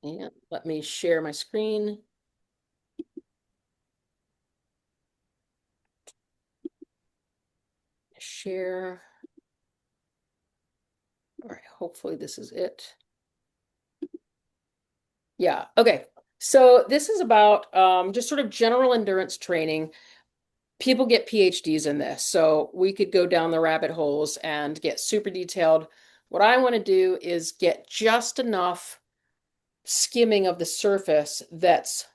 And let me share my screen. Share. All right, hopefully this is it. Yeah, okay. So this is about just sort of general endurance training. People get PhDs in this, so we could go down the rabbit holes and get super detailed. What I want to do is get just enough skimming of the surface that's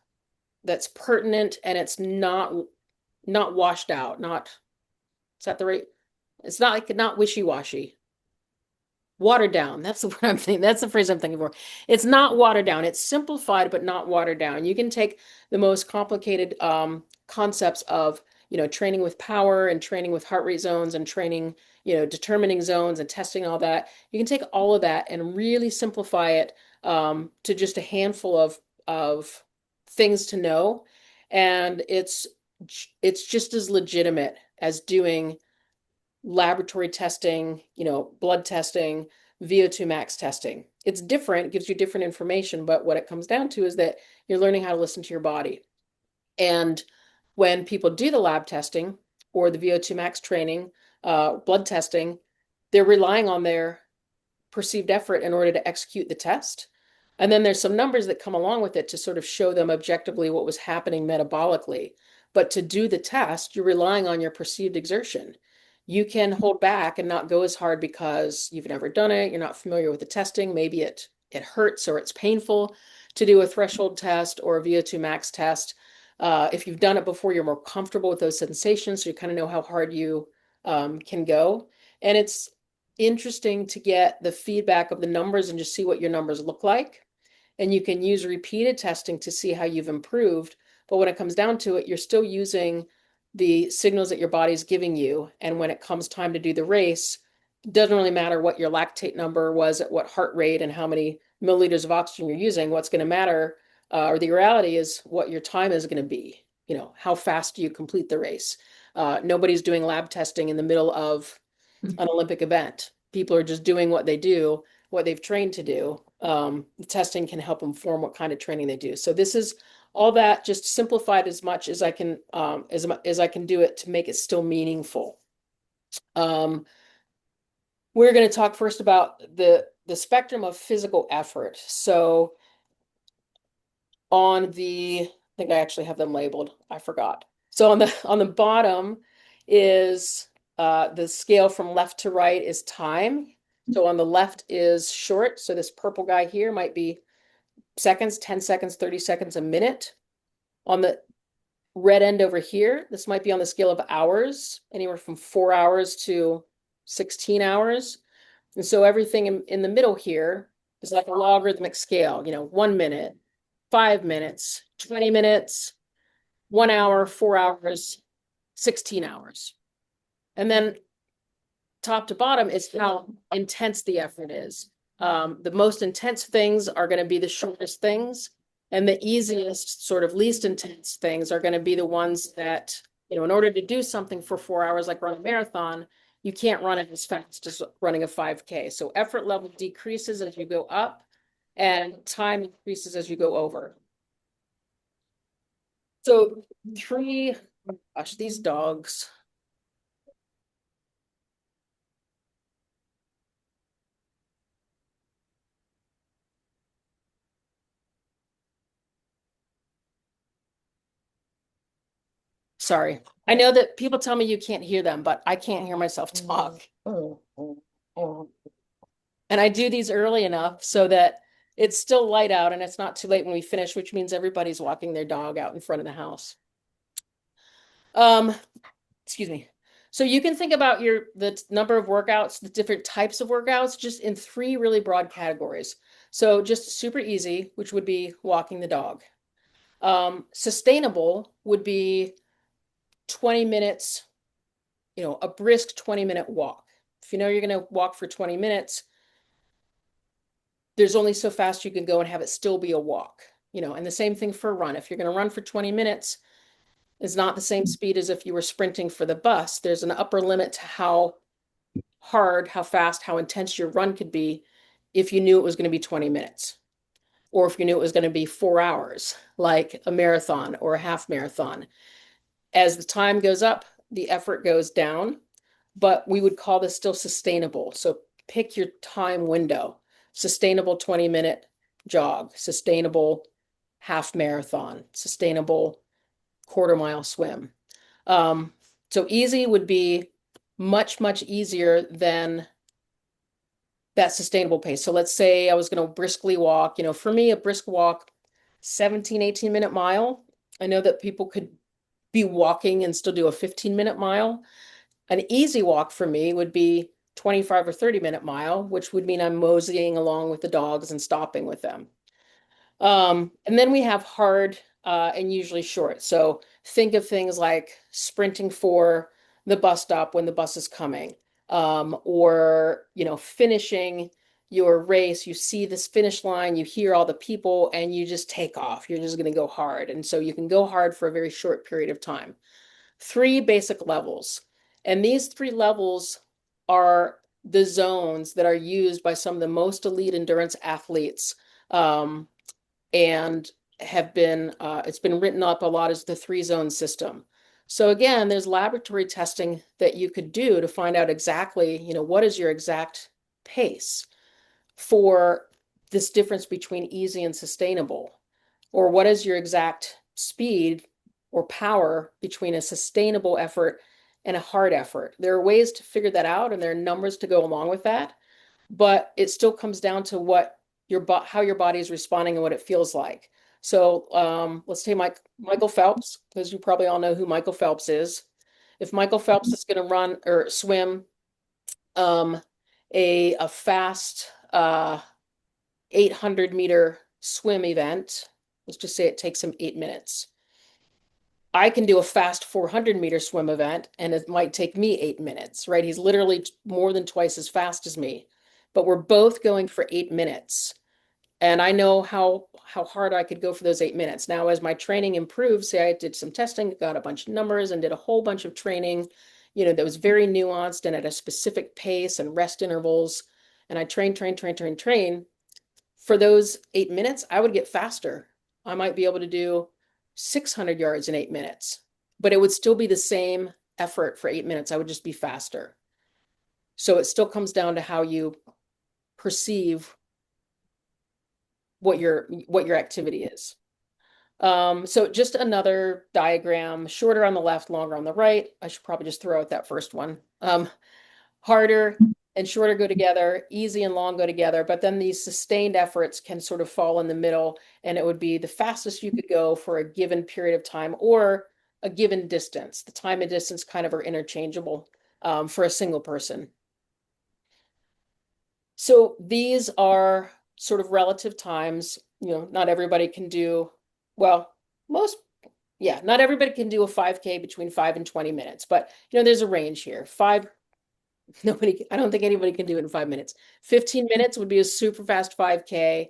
pertinent and it's not washed out, not is that the right? It's not like not wishy-washy. Watered down. That's the word I'm thinking. That's the phrase I'm thinking for. It's not watered down. It's simplified, but not watered down. You can take the most complicated concepts of, training with power and training with heart rate zones and training, determining zones and testing all that. You can take all of that and really simplify it to just a handful of things to know. And it's just as legitimate as doing laboratory testing, blood testing, VO2 max testing. It's different, gives you different information, but what it comes down to is that you're learning how to listen to your body. And when people do the lab testing or the VO2 max training, blood testing, they're relying on their perceived effort in order to execute the test. And then there's some numbers that come along with it to sort of show them objectively what was happening metabolically. But to do the test, you're relying on your perceived exertion. You can hold back and not go as hard because you've never done it, you're not familiar with the testing, maybe it hurts or it's painful to do a threshold test or a VO2 max test. If you've done it before, you're more comfortable with those sensations, so you kind of know how hard you can go. And it's interesting to get the feedback of the numbers and just see what your numbers look like. And you can use repeated testing to see how you've improved. But when it comes down to it, you're still using the signals that your body's giving you. And when it comes time to do the race, it doesn't really matter what your lactate number was at what heart rate and how many milliliters of oxygen you're using. What's going to matter, or the reality is what your time is going to be. How fast do you complete the race? Nobody's doing lab testing in the middle of an Olympic event. People are just doing what they do, what they've trained to do. The testing can help inform what kind of training they do. So this is all that just simplified as much as I can as I can do it to make it still meaningful. Um, we're going to talk first about the spectrum of physical effort. So I think I actually have them labeled. I forgot. So on the bottom is the scale from left to right is time. So on the left is short. So this purple guy here might be seconds, 10 seconds, 30 seconds, a minute. On the red end over here, this might be on the scale of hours, anywhere from 4 hours to 16 hours. And so everything in the middle here is like a logarithmic scale, 1 minute, 5 minutes, 20 minutes, 1 hour, 4 hours, 16 hours. And then top to bottom is how intense the effort is. The most intense things are going to be the shortest things, and the easiest, sort of least intense things are going to be the ones that, in order to do something for 4 hours, like run a marathon, you can't run it as fast as running a 5K. So effort level decreases as you go up, and time increases as you go over. So gosh, these dogs. Sorry. I know that people tell me you can't hear them, but I can't hear myself talk. And I do these early enough so that it's still light out and it's not too late when we finish, which means everybody's walking their dog out in front of the house. Um, excuse me. So you can think about the number of workouts, the different types of workouts, just in three really broad categories. So just super easy, which would be walking the dog. Sustainable would be 20 minutes, a brisk 20-minute walk. If you know you're going to walk for 20 minutes, there's only so fast you can go and have it still be a walk, and the same thing for a run. If you're going to run for 20 minutes, it's not the same speed as if you were sprinting for the bus. There's an upper limit to how hard, how fast, how intense your run could be if you knew it was going to be 20 minutes. or if you knew it was going to be 4 hours, like a marathon or a half marathon. As the time goes up, the effort goes down, but we would call this still sustainable. So pick your time window. Sustainable 20-minute jog, sustainable half marathon, sustainable quarter-mile swim. So easy would be much, much easier than that sustainable pace. So let's say I was going to briskly walk, for me, a brisk walk, 17, 18-minute mile. I know that people could be walking and still do a 15-minute mile. An easy walk for me would be 25 or 30-minute mile, which would mean I'm moseying along with the dogs and stopping with them. And then we have hard and usually short. So think of things like sprinting for the bus stop when the bus is coming, or finishing your race. You see this finish line, you hear all the people, and you just take off. You're just going to go hard, and so you can go hard for a very short period of time. 3 basic levels, and these 3 levels are the zones that are used by some of the most elite endurance athletes. And have been it's been written up a lot as the 3-zone system. So again, there's laboratory testing that you could do to find out exactly, what is your exact pace for this difference between easy and sustainable, or what is your exact speed or power between a sustainable effort and a hard effort. There are ways to figure that out, and there are numbers to go along with that, but it still comes down to how your body is responding and what it feels like. So let's take Michael Phelps, because you probably all know who Michael Phelps is. If Michael Phelps is going to run or swim a fast 800-meter swim event, let's just say it takes him 8 minutes. I can do a fast 400-meter swim event, and it might take me 8 minutes, right? He's literally more than twice as fast as me, but we're both going for 8 minutes. And I know how hard I could go for those 8 minutes. Now, as my training improved, say I did some testing, got a bunch of numbers, and did a whole bunch of training, that was very nuanced and at a specific pace and rest intervals. And I train. For those 8 minutes, I would get faster. I might be able to do 600 yards in 8 minutes, but it would still be the same effort for 8 minutes. I would just be faster. So it still comes down to how you perceive what your activity is. So just another diagram, shorter on the left, longer on the right. I should probably just throw out that first one. Harder and shorter go together, easy and long go together, but then these sustained efforts can sort of fall in the middle, and it would be the fastest you could go for a given period of time or a given distance. The time and distance kind of are interchangeable for a single person. So these are sort of relative times. Not everybody can do, well, not everybody can do a 5K between 5 and 20 minutes, but there's a range here. I don't think anybody can do it in 5 minutes. 15 minutes would be a super fast 5K.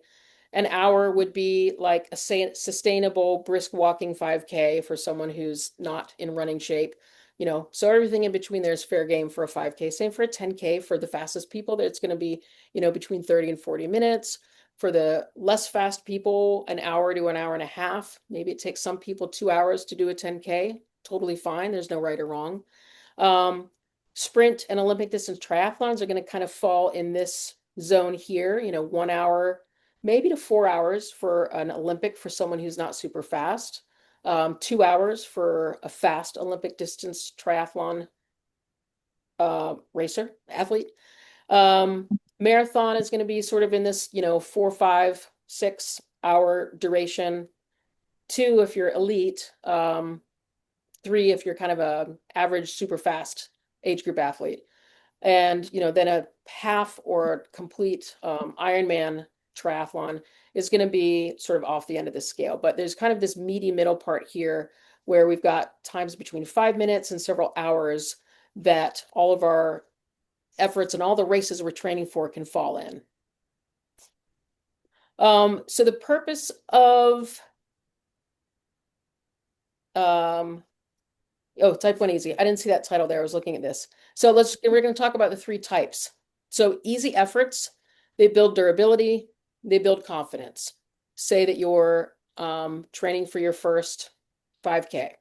An hour would be like a sustainable brisk walking 5K for someone who's not in running shape. So everything in between there is fair game for a 5K. Same for a 10K for the fastest people. It's going to be, between 30 and 40 minutes. For the less fast people, an hour to an hour and a half. Maybe it takes some people 2 hours to do a 10K. Totally fine. There's no right or wrong. Sprint and Olympic distance triathlons are going to kind of fall in this zone here, 1 hour, maybe to 4 hours for an Olympic for someone who's not super fast. 2 hours for a fast Olympic distance triathlon athlete. Marathon is going to be sort of in this, 4, 5, 6 hour duration. 2 if you're elite. 3 if you're kind of a average super fast age group athlete. And then a half or complete Ironman triathlon is going to be sort of off the end of the scale. But there's kind of this meaty middle part here where we've got times between 5 minutes and several hours that all of our efforts and all the races we're training for can fall in. So the purpose of type 1 easy. I didn't see that title there. I was looking at this. So we're going to talk about the 3 types. So easy efforts, they build durability, they build confidence. say that you're training for your first 5K.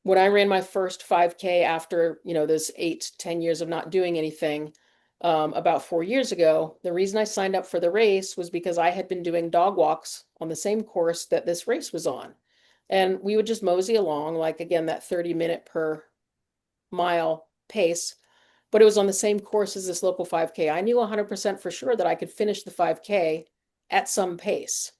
When I ran my first 5K after, those 8, 10 years of not doing anything, about 4 years ago, the reason I signed up for the race was because I had been doing dog walks on the same course that this race was on. And we would just mosey along, like again, that 30-minute per mile pace, but it was on the same course as this local 5K. I knew 100% for sure that I could finish the 5K at some pace.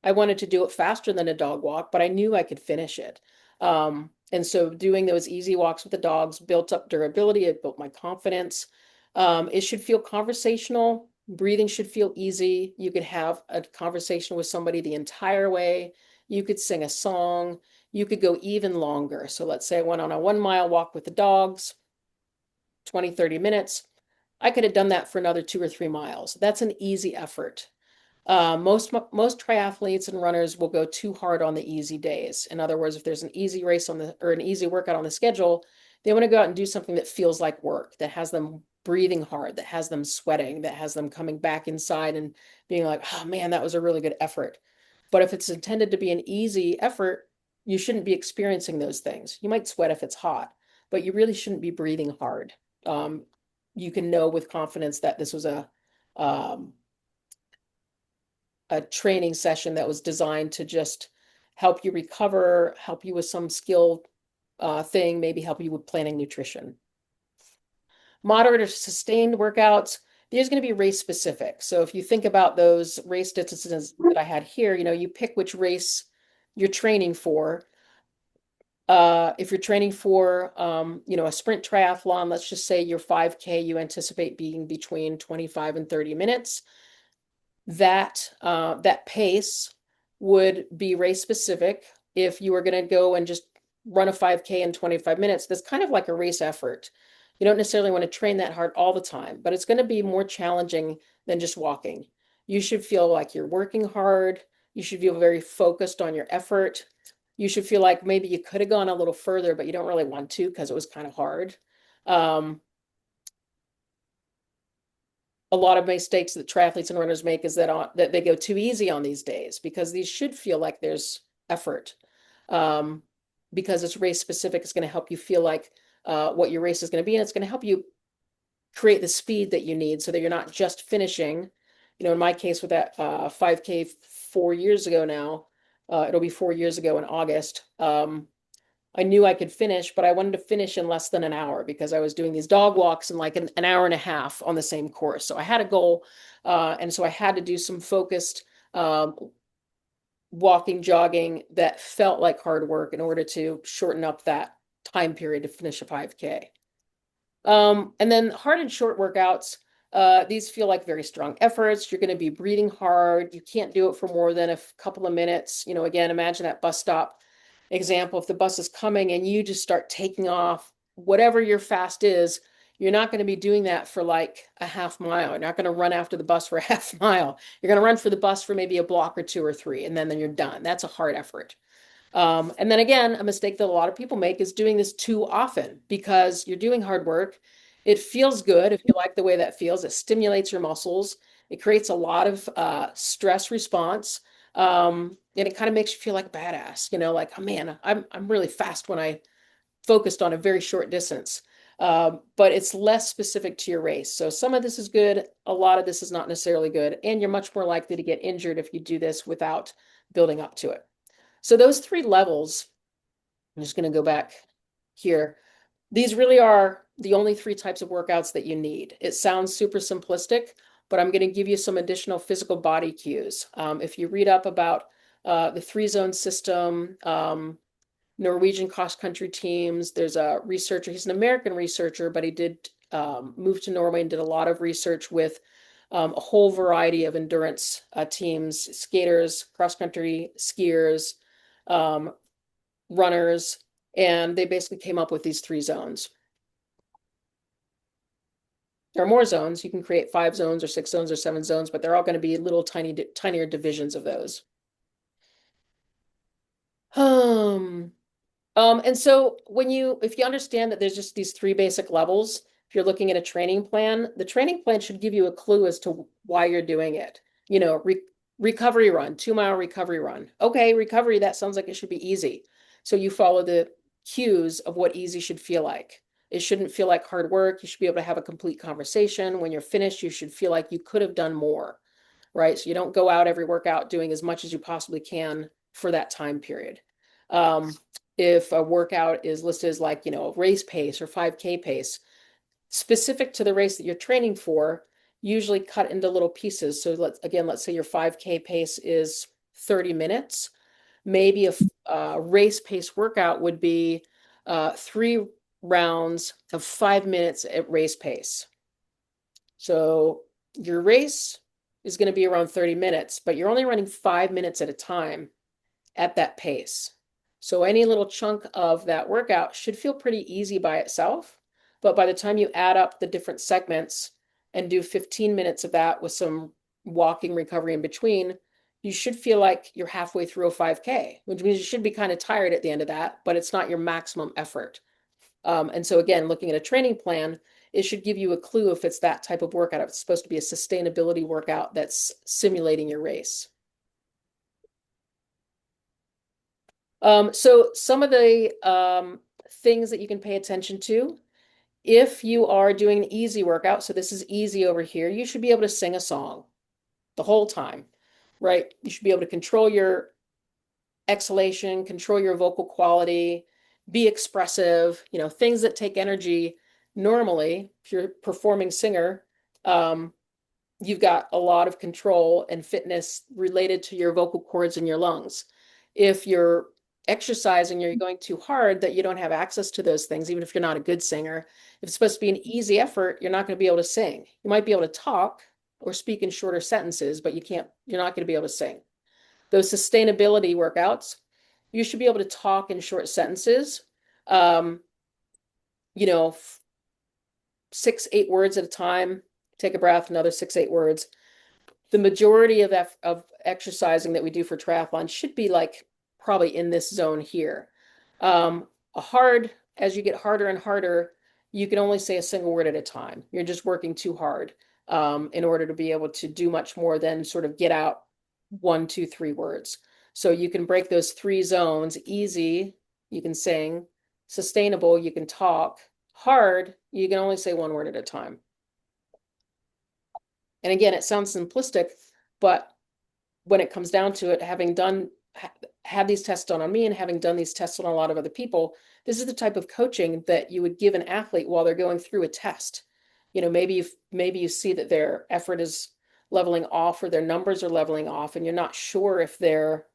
I wanted to do it faster than a dog walk, but I knew I could finish it. And so doing those easy walks with the dogs built up durability. It built my confidence. It should feel conversational. Breathing should feel easy. You could have a conversation with somebody the entire way. You could sing a song. You could go even longer. So let's say I went on a 1 mile walk with the dogs, 20, 30 minutes. I could have done that for another 2 or 3 miles. That's an easy effort. Most triathletes and runners will go too hard on the easy days. In other words, if there's an easy race or an easy workout on the schedule, they want to go out and do something that feels like work, that has them breathing hard, that has them sweating, that has them coming back inside and being like, oh man, that was a really good effort. But if it's intended to be an easy effort, you shouldn't be experiencing those things. You might sweat if it's hot, but you really shouldn't be breathing hard. You can know with confidence that this was um, a training session that was designed to just help you recover, help you with some skill thing, maybe help you with planning nutrition. Moderate or sustained workouts, these are going to be race specific. So if you think about those race distances that I had here, you pick which race you're training for. If you're training for, a sprint triathlon, let's just say your 5K, you anticipate being between 25 and 30 minutes. That pace would be race specific. If you were going to go and just run a 5K in 25 minutes, that's kind of like a race effort. You don't necessarily want to train that hard all the time, but it's going to be more challenging than just walking. You should feel like you're working hard. You should feel very focused on your effort. You should feel like maybe you could have gone a little further, but you don't really want to because it was kind of hard. A lot of mistakes that triathletes and runners make is that they go too easy on these days, because these should feel like there's effort. Because it's race specific, it's going to help you feel like what your race is going to be, and it's going to help you create the speed that you need so that you're not just finishing. In my case with that 5K 4 years ago now, it'll be 4 years ago in August. I knew I could finish, but I wanted to finish in less than an hour because I was doing these dog walks in like an hour and a half on the same course. So I had a goal, and so I had to do some focused walking, jogging that felt like hard work in order to shorten up that time period to finish a 5K. And then hard and short workouts, these feel like very strong efforts. You're going to be breathing hard. You can't do it for more than a couple of minutes. Again, imagine that bus stop example. If the bus is coming and you just start taking off, whatever your fast is, you're not going to be doing that for like a half mile. You're not going to run after the bus for a half mile. You're going to run for the bus for maybe a block or two or three, and then you're done. That's a hard effort. And then again, a mistake that a lot of people make is doing this too often because you're doing hard work. It feels good if you like the way that feels. It stimulates your muscles. It creates a lot of stress response. And it kind of makes you feel like a badass, like, oh man, I'm really fast when I focused on a very short distance. But it's less specific to your race. So some of this is good. A lot of this is not necessarily good. And you're much more likely to get injured if you do this without building up to it. So those 3 levels, I'm just going to go back here. These really are the only 3 types of workouts that you need. It sounds super simplistic, but I'm going to give you some additional physical body cues. If you read up about the 3-zone system, Norwegian cross-country teams, there's a researcher, he's an American researcher, but he did move to Norway and did a lot of research with a whole variety of endurance teams, skaters, cross-country skiers, runners, and they basically came up with these 3 zones. There are more zones. You can create 5 zones or 6 zones or 7 zones, but they're all going to be little tinier divisions of those. And so if you understand that there's just these 3 basic levels, if you're looking at a training plan, the training plan should give you a clue as to why you're doing it. recovery run, 2 mile recovery run. Okay, recovery, that sounds like it should be easy. So you follow the cues of what easy should feel like. It shouldn't feel like hard work. You should be able to have a complete conversation. When you're finished, you should feel like you could have done more, right? So you don't go out every workout doing as much as you possibly can for that time period. Um, if a workout is listed as like, a race pace or 5K pace, specific to the race that you're training for, usually cut into little pieces. So let's say your 5K pace is 30 minutes. Maybe a race pace workout would be 3 rounds of 5 minutes at race pace. So your race is going to be around 30 minutes, but you're only running 5 minutes at a time at that pace. So any little chunk of that workout should feel pretty easy by itself. But by the time you add up the different segments and do 15 minutes of that with some walking recovery in between, you should feel like you're halfway through a 5K, which means you should be kind of tired at the end of that, but it's not your maximum effort. And so again, looking at a training plan, it should give you a clue if it's that type of workout, if it's supposed to be a sustainability workout that's simulating your race. So some of the things that you can pay attention to, if you are doing an easy workout, so this is easy over here, you should be able to sing a song the whole time, right? You should be able to control your exhalation, control your vocal quality, be expressive, things that take energy. Normally, if you're a performing singer, you've got a lot of control and fitness related to your vocal cords and your lungs. If you're exercising, you're going too hard that you don't have access to those things, even if you're not a good singer. If it's supposed to be an easy effort, you're not going to be able to sing. You might be able to talk or speak in shorter sentences, but you're not going to be able to sing. Those sustainability workouts, you should be able to talk in short sentences, um, 6, 8 words at a time, take a breath, another 6, 8 words. The majority of exercising that we do for triathlon should be like probably in this zone here. As you get harder and harder, you can only say a single word at a time. You're just working too hard in order to be able to do much more than sort of get out 1, 2, 3 words. So you can break those 3 zones. Easy, you can sing. Sustainable, you can talk. Hard, you can only say 1 word at a time. And again, it sounds simplistic, but when it comes down to it, having had these tests done on me and having done these tests on a lot of other people, this is the type of coaching that you would give an athlete while they're going through a test. Maybe you see that their effort is leveling off or their numbers are leveling off, and you're not sure if they're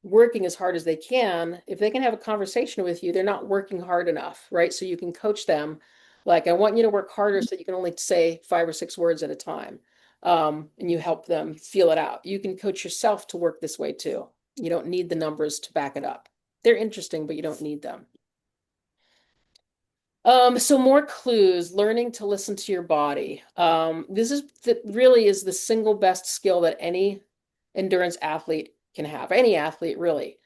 working as hard as they can. If they can have a conversation with you, they're not working hard enough, right? So you can coach them like, I want you to work harder so that you can only say 5 or 6 words at a time. And you help them feel it out. You can coach yourself to work this way too. You don't need the numbers to back it up. They're interesting, but you don't need them. So more clues, learning to listen to your body. Really is the single best skill that any endurance athlete can have, any athlete really.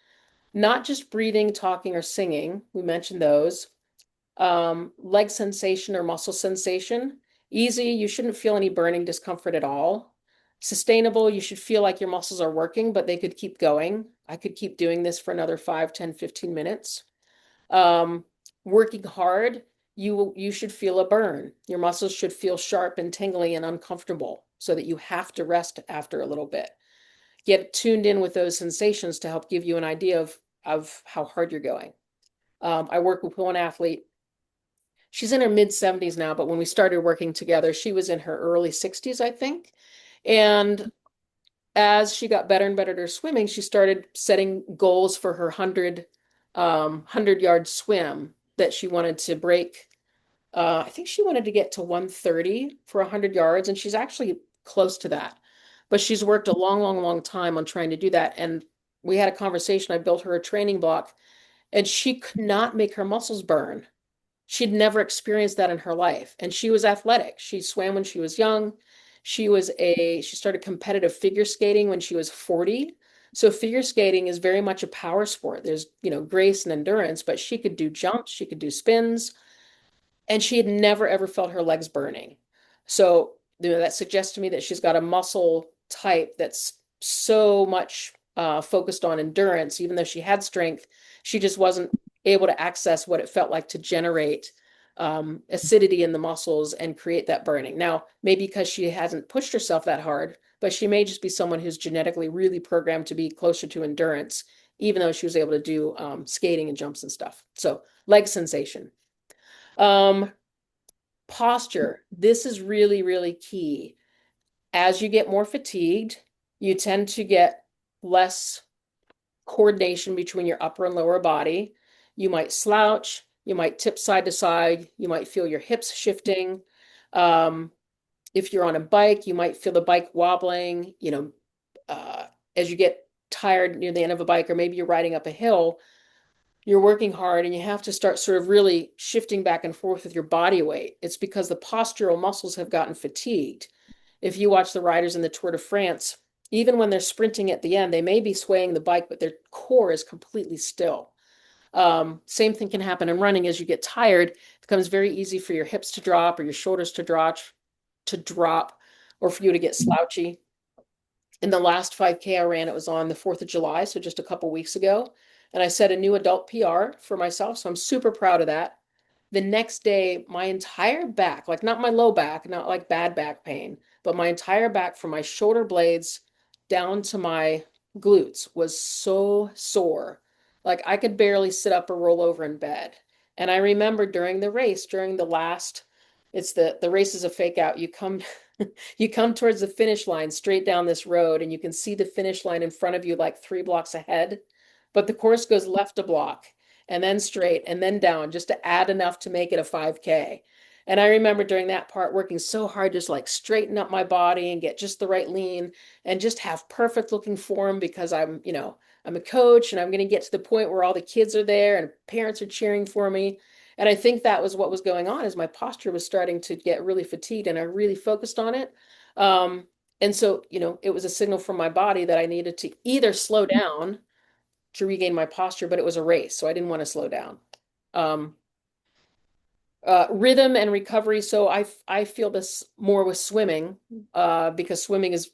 Not just breathing, talking, or singing. We mentioned those. Leg sensation or muscle sensation. Easy, you shouldn't feel any burning discomfort at all. Sustainable, you should feel like your muscles are working, but they could keep going. I could keep doing this for another 5, 10, 15 minutes. Working hard, you should feel a burn. Your muscles should feel sharp and tingly and uncomfortable so that you have to rest after a little bit. Get tuned in with those sensations to help give you an idea of how hard you're going. I work with one athlete. She's in her mid 70s now, but when we started working together, she was in her early 60s, I think. And as she got better and better at her swimming, she started setting goals for her 100-yard swim that she wanted to break. I think she wanted to get to 130 for 100 yards, and she's actually close to that. But she's worked a long, long, long time on trying to do that. And we had a conversation. I built her a training block, and she could not make her muscles burn. She'd never experienced that in her life. And she was athletic. She swam when she was young. She started competitive figure skating when she was 40. So figure skating is very much a power sport. There's, grace and endurance, but she could do jumps, she could do spins, and she had never ever felt her legs burning. So, that suggests to me that she's got a muscle type that's so much focused on endurance, even though she had strength, she just wasn't able to access what it felt like to generate acidity in the muscles and create that burning. Now, maybe because she hasn't pushed herself that hard, but she may just be someone who's genetically really programmed to be closer to endurance, even though she was able to do skating and jumps and stuff. So, leg sensation. Um, Posture. This is really, really key. As you get more fatigued, you tend to get less coordination between your upper and lower body. You might slouch, you might tip side to side, you might feel your hips shifting. Um, if you're on a bike, you might feel the bike wobbling, as you get tired near the end of a bike, or maybe you're riding up a hill, you're working hard and you have to start sort of really shifting back and forth with your body weight. It's because the postural muscles have gotten fatigued. If you watch the riders in the Tour de France, even when they're sprinting at the end, they may be swaying the bike, but their core is completely still. Same thing can happen in running. As you get tired, it becomes very easy for your hips to drop or your shoulders to drop, or for you to get slouchy. In the last 5K I ran, it was on the 4th of July, so just a couple weeks ago. And I set a new adult PR for myself. So I'm super proud of that. The next day, my entire back, like not my low back, not like bad back pain, but my entire back from my shoulder blades down to my glutes was so sore. Like I could barely sit up or roll over in bed. And I remember during the race, during the last, it's the race is a fake out. You come you come towards the finish line straight down this road and you can see the finish line in front of you like 3 blocks ahead, but the course goes left a block and then straight and then down just to add enough to make it a 5K. And I remember during that part working so hard just like straighten up my body and get just the right lean and just have perfect looking form because I'm a coach and I'm going to get to the point where all the kids are there and parents are cheering for me. And I think that was what was going on is my posture was starting to get really fatigued and I really focused on it. And so, it was a signal from my body that I needed to either slow down to regain my posture, but it was a race, so I didn't want to slow down. Um, Rhythm and recovery. So I feel this more with swimming, because swimming is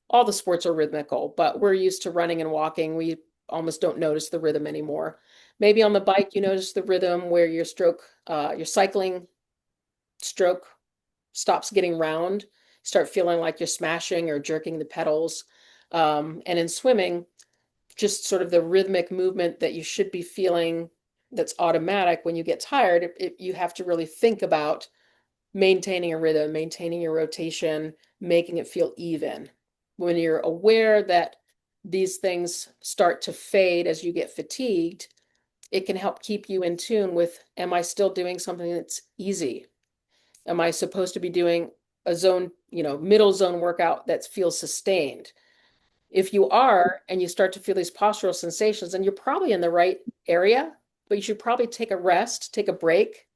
all the sports are rhythmical, but we're used to running and walking. We almost don't notice the rhythm anymore. Maybe on the bike, you notice the rhythm where your cycling stroke stops getting round. Start feeling like you're smashing or jerking the pedals. And in swimming, just sort of the rhythmic movement that you should be feeling that's automatic when you get tired, you have to really think about maintaining a rhythm, maintaining your rotation, making it feel even. When you're aware that these things start to fade as you get fatigued, it can help keep you in tune with, am I still doing something that's easy? Am I supposed to be doing a zone, middle zone workout that feels sustained? If you are, and you start to feel these postural sensations, then you're probably in the right area, but you should probably take a rest, take a break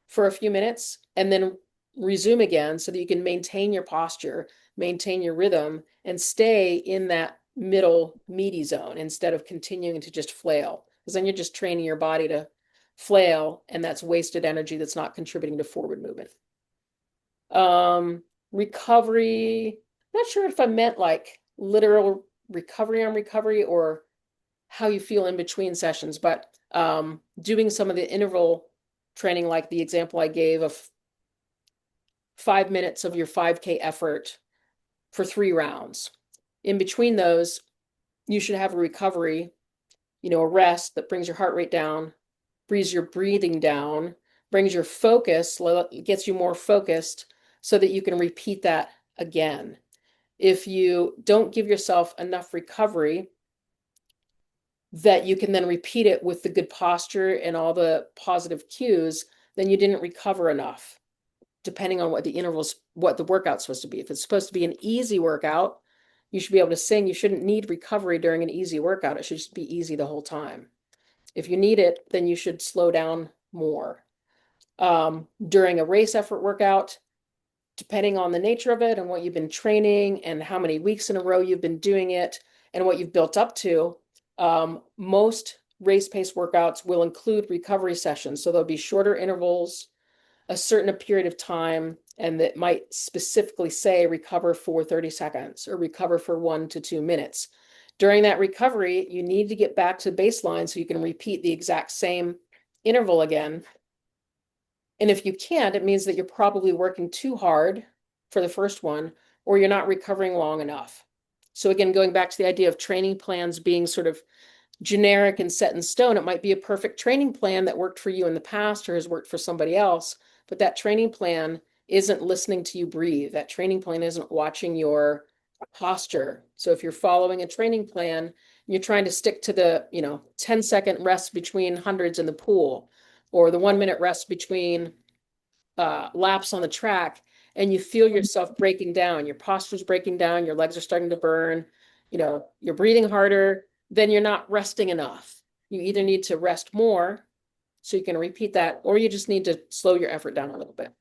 for a few minutes, and then resume again so that you can maintain your posture, maintain your rhythm, and stay in that middle meaty zone instead of continuing to just flail. Because then you're just training your body to flail, and that's wasted energy that's not contributing to forward movement. Recovery, not sure if I meant like literal recovery on recovery or how you feel in between sessions, but doing some of the interval training, like the example I gave of 5 minutes of your 5K effort for 3 rounds. In between those, you should have a recovery, a rest that brings your heart rate down, brings your breathing down, brings your focus, gets you more focused so that you can repeat that again. If you don't give yourself enough recovery that you can then repeat it with the good posture and all the positive cues, then you didn't recover enough, depending on what the workout's supposed to be. If it's supposed to be an easy workout, you should be able to sing. You shouldn't need recovery during an easy workout. It should just be easy the whole time. If you need it, then you should slow down more. During a race effort workout, depending on the nature of it and what you've been training and how many weeks in a row you've been doing it and what you've built up to, most race pace workouts will include recovery sessions. So there'll be shorter intervals, a certain period of time, and that might specifically say recover for 30 seconds or recover for 1 to 2 minutes. During that recovery, you need to get back to baseline so you can repeat the exact same interval again. And if you can't, it means that you're probably working too hard for the first one, or you're not recovering long enough. So again, going back to the idea of training plans being sort of generic and set in stone, it might be a perfect training plan that worked for you in the past or has worked for somebody else, but that training plan isn't listening to you breathe. That training plan isn't watching your posture. So if you're following a training plan, you're trying to stick to the, 10-second rest between hundreds in the pool, or the 1 minute rest between laps on the track, and you feel yourself breaking down, your posture's breaking down, your legs are starting to burn, you're breathing harder, then you're not resting enough. You either need to rest more so you can repeat that, or you just need to slow your effort down a little bit.